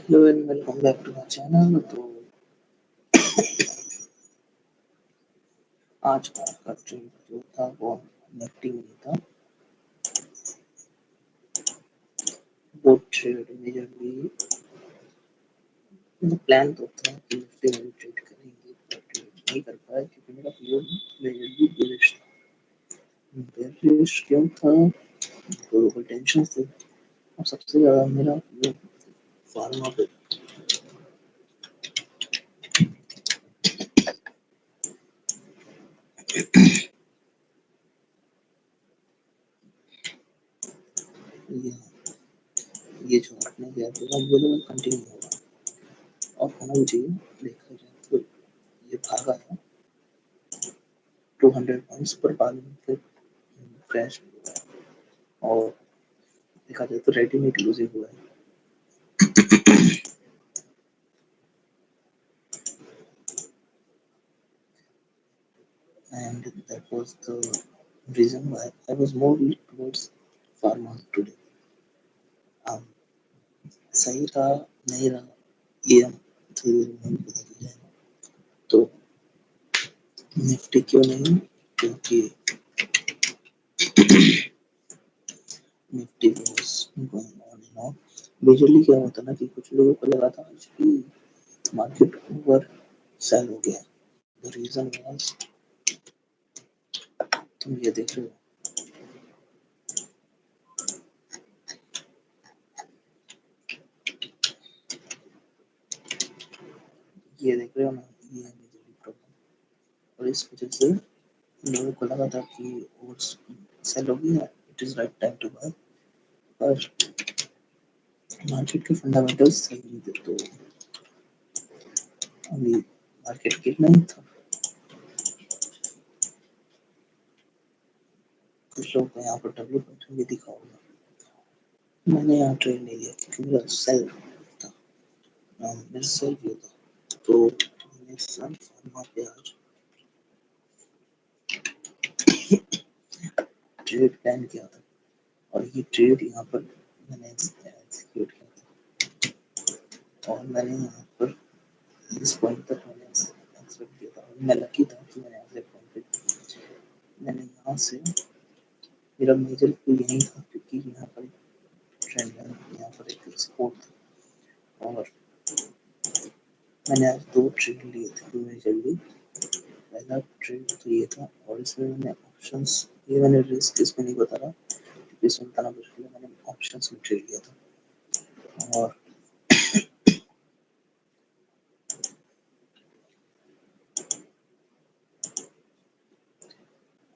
Hello and welcome back to my channel. तो आज का आपका ट्रेड जो था वो निफ्टी में था। वो ट्रेड मेजरली मतलब प्लान तो था कि निफ्टी में ट्रेड करेंगे, पर ट्रेड नहीं कर पाए क्योंकि मेरा व्यू मेजरली बुलिश था। बेरिश क्यों था? ग्लोबल टेंशन थे और सबसे ज़्यादा मेरा व्यू फार्मा पे। ये ये जो आपने दिया था वो लेवल कंटिन्यू होगा और होना भी चाहिए। देखा जाए तो ये भागा है 200 पॉइंट्स पर, बाद में फिर क्रैश और देखा जाए तो रेटिंग इंक्लूसिव हुआ है। And that was the reason why I was more leaning towards pharma today. um, सही रहा नहीं रहा ये हम थोड़ी देर में पता चल जाएगा। तो निफ्टी क्यों नहीं? क्योंकि Nifty was going on and on। Majorly क्या होता ना कि कुछ लोगों को लगा था आज की मार्केट ओवर सेल हो गया। द रीजन वाज, तुम ये देख रहे हो, ये देख रहे हो ना, ये है मेजरली प्रॉब्लम। और इस वजह से लोगों को लगा था कि ओवर सेल हो गया, it is right time to buy. पर मार्केट के फंडामेंटल्स सही नहीं थे, तो अभी मार्केट गिरना ही था। कुछ लोग को यहाँ पर डब्ल्यू पैटर्न भी दिखा होगा। मैंने यहाँ ट्रेड नहीं लिया क्योंकि मेरा सेल था, मेरा सेल व्यू था। तो मैंने सन फार्मा पे आज ट्रेड प्लान किया था और ये ट्रेड यहाँ पर मैंने एग्जीक्यूट किया था। और मैंने यहाँ पर इस पॉइंट तक मैंने एक्सपेक्ट किया था। मैं लकी था कि मैंने ऐसे पॉइंट पे मैंने यहाँ से, मेरा मेजर व्यू यही था क्योंकि यहाँ पर ट्रेंड लाइन, यहाँ पर एक सपोर्ट था। और मैंने आज दो ट्रेड लिए थे मेजरली। पहला ट्रेड तो ये था और इसमें मैंने ऑप्शंस, ये मैंने रिस्क इसमें नहीं बता रहा क्योंकि इसमें बताना मुश्किल है। मैंने ऑप्शंस में ट्रेड लिया था।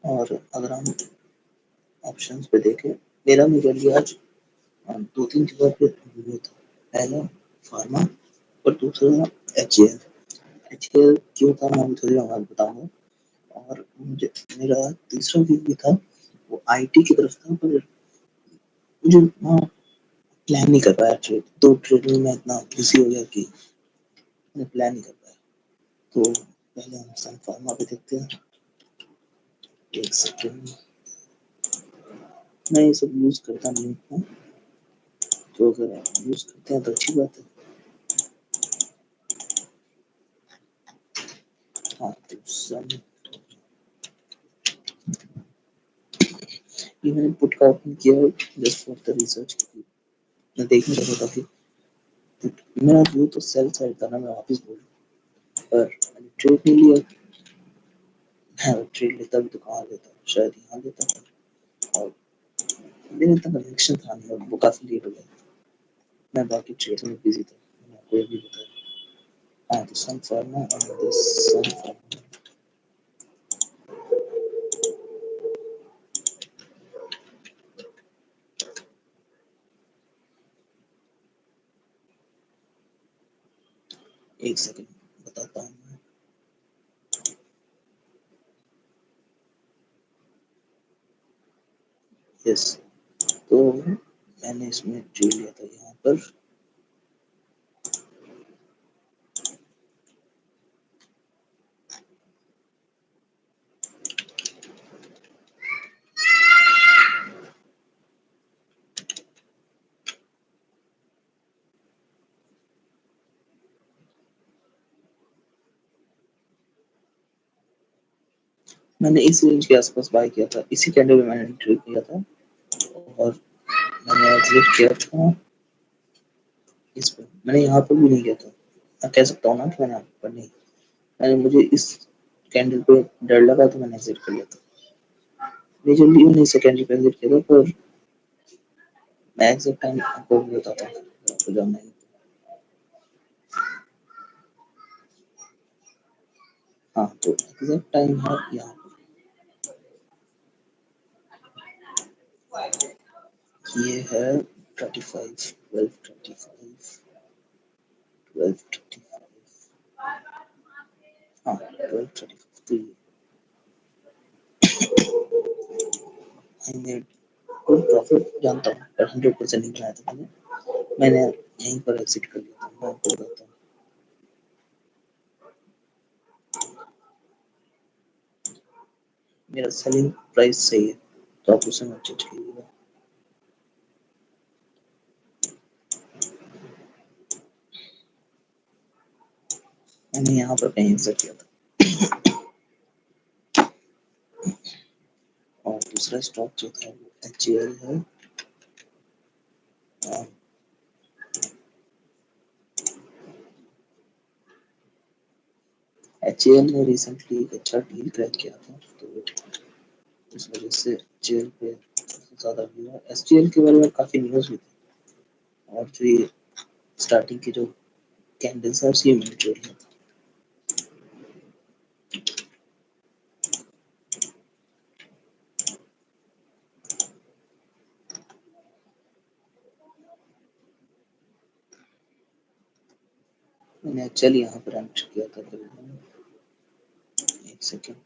और अगर हम ऑप्शंस पे देखें, मेरा मेजरली आज दो तीन जगह पे व्यू था। पहला फार्मा और दूसरा एचएएल। एचएएल क्यों था मैं थोड़ी देर बाद बताऊंगा। और मुझे मेरा तीसरा व्यू भी था, वो आईटी की तरफ था, पर मुझे उतना प्लान नहीं कर पाया ट्रेड। दो ट्रेड में मैं इतना बिजी हो गया कि मैं प्लान नहीं कर पाया। तो पहले हम सन फार्मा पे देखते हैं। एक सेकेंड, मैं ये सब यूज करता नहीं हूँ, तो अगर आप यूज करते हैं तो अच्छी बात है। हाँ, तो सन, ये मैंने पुट का ओपन किया है जस्ट फॉर द रिसर्च। मैं देखना चाहता था कि मेरा व्यू तो सेल साइड था ना, मैं वापस बोल, पर मैंने ट्रेड नहीं लिया। हाँ, ट्रेड लेता भी तो कहाँ लेता, शायद यहाँ लेता। और मेरे इतना कन्विक्शन था नहीं और वो काफी लेट हो गया। मैं बाकी ट्रेड में बिजी था, मैंने आपको ये भी बताया। हाँ, तो सन फार्मा और दिस सन फार्मा। एक सेकंड बताता हूँ मैं। यस, तो मैंने इसमें ट्रेड लिया था यहाँ पर। मैंने इस रेंज के आसपास बाय किया था, इसी कैंडल में मैंने एंट्री किया था और मैंने एग्जिट किया था इस पे। मैंने यहाँ पर भी नहीं किया था, मैं कह सकता हूँ ना कि मैंने यहाँ पर नहीं, मैंने मुझे इस कैंडल पे डर लगा तो मैंने एग्जिट कर लिया था। मेजरली मैंने इस कैंडल पे एग्जिट किया था, पर मैं एग्जैक्ट टाइम आपको भी बताता हूँ आपको जानना है। हाँ, तो एग्जैक्ट टाइम है यहाँ पर, ये है 35 12 35 12 35, हाँ 12 35, तो आई मेड गुड प्रॉफिट, जानता हूँ पर 100% नहीं बनाया था मैंने यहीं पर एग्जिट कर लिया था। मैं आपको बताता हूँ, मेरा सेलिंग प्राइस सही है तो आप उसे मत जज कीजिएगा। मैंने यहाँ पर कहीं एग्जिट किया था। और दूसरा स्टॉक जो था वो HCL है। HCL ने रिसेंटली एक अच्छा डील क्रैक किया था, तो इस वजह से HCL पे ज़्यादा व्यू है। HCL के बारे में काफ़ी न्यूज़ भी थी, और जो ये स्टार्टिंग की जो कैंडल्स है उसकी इन्वेंटरी है। मैंने एक्चुअली यहाँ पर एंटर किया था करीबन, एक सेकेंड,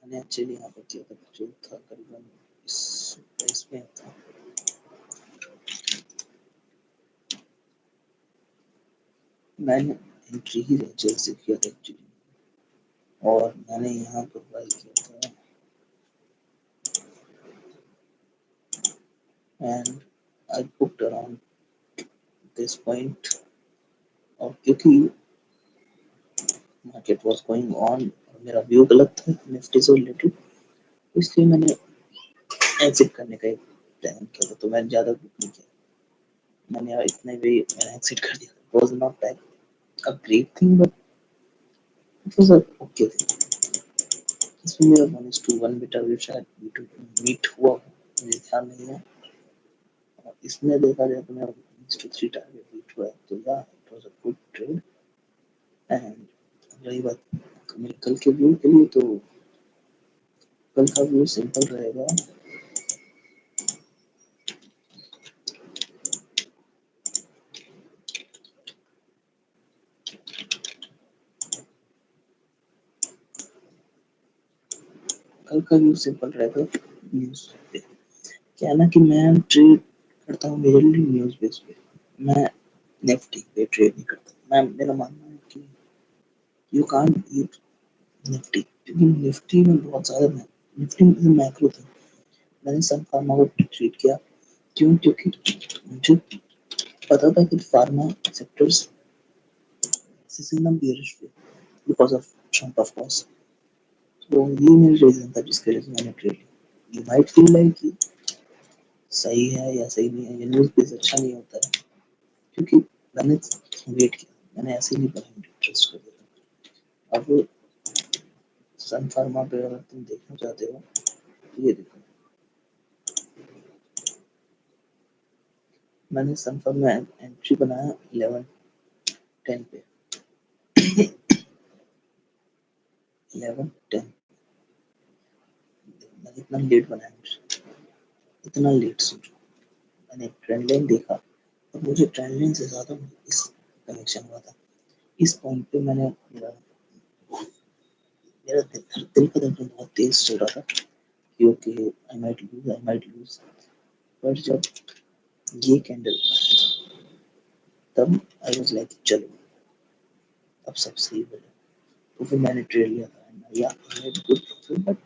मैंने एक्चुअली यहाँ पर किया था जो था करीबन इस प्राइस में था। मैंने एंट्री ही HCL से किया था एक्चुअली, और मैंने यहाँ पर बाई किया था and I booked around this point. और क्योंकि मार्केट वाज गोइंग ऑन और मेरा व्यू गलत था निफ्टी से रिलेटेड, इसलिए मैंने एग्जिट करने का एक प्लान किया था, तो मैंने ज़्यादा बुक नहीं किया, मैंने यार इतने भी मैंने एग्जिट कर दिया। It was not that a great thing but it was okay thing. इसमें मेरा -1 बेटा भी शायद मीट हुआ, मुझे ध्यान नहीं है, और इसमें देखा जाए तो मेरा -3 टारगेट मीट हुआ है, तो या it was a good trade. And रही बात मेरे कल के व्यू के लिए, तो कल का व्यू सिंपल रहेगा। कल का व्यू सिंपल रहेगा न्यूज़ पे। क्या है ना कि मैं ट्रेड करता हूँ मेनली न्यूज़ बेस पे, मैं निफ्टी पे ट्रेड नहीं करता। मैं मेरा मानना है कि यू कांट ईट निफ्टी, क्योंकि निफ्टी में बहुत ज़्यादा निफ्टी में मैक्रो था। मैंने सन फार्मा को ट्रेड किया, क्यों? क्योंकि मुझे पता था कि फार्मा सेक्टर्स एकदम बेरिश थे because of Trump of course. तो ये मेरी रीजन था जिसके वजह से मैंने ट्रेड लिया। यू माइट फील लाइक कि सही है या सही नहीं है, ये न्यूज़ बेस अच्छा नहीं होता है, क्योंकि मैंने वेट किया, मैंने ऐसे ही नहीं ब्लाइंड ट्रस्ट कर दिया। अब सन फार्मा पे अगर तुम देखना चाहते हो तो ये देखो, मैंने सन फार्मा में एंट्री बनाया 11:10 पे, 11:10, मैंने इतना लेट बनाया, इतना लेट सोचो। मैंने ट्रेंड लाइन देखा और मुझे ट्रेंड लाइन से ज़्यादा इस कनेक्शन हुआ था। इस पॉइंट पे मैंने मेरा मेरा दिल का धड़कन बहुत तेज चल रहा था कि okay I might lose, I might lose. पर जब ये कैंडल तब आई वाज लाइक चलो अब सब सही हो जाए, तो फिर मैंने ट्रेड लिया था या made good profit. But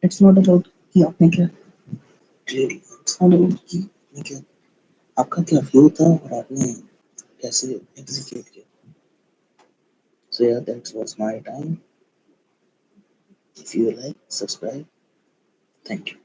it's not about कि आपने क्या ट्रेड, इट्स नॉट अबाउट कि आपने क्या, आपका क्या व्यू था और आपने कैसे एग्जीक्यूट किया। So yeah, that was my time. If you like, subscribe. Thank you.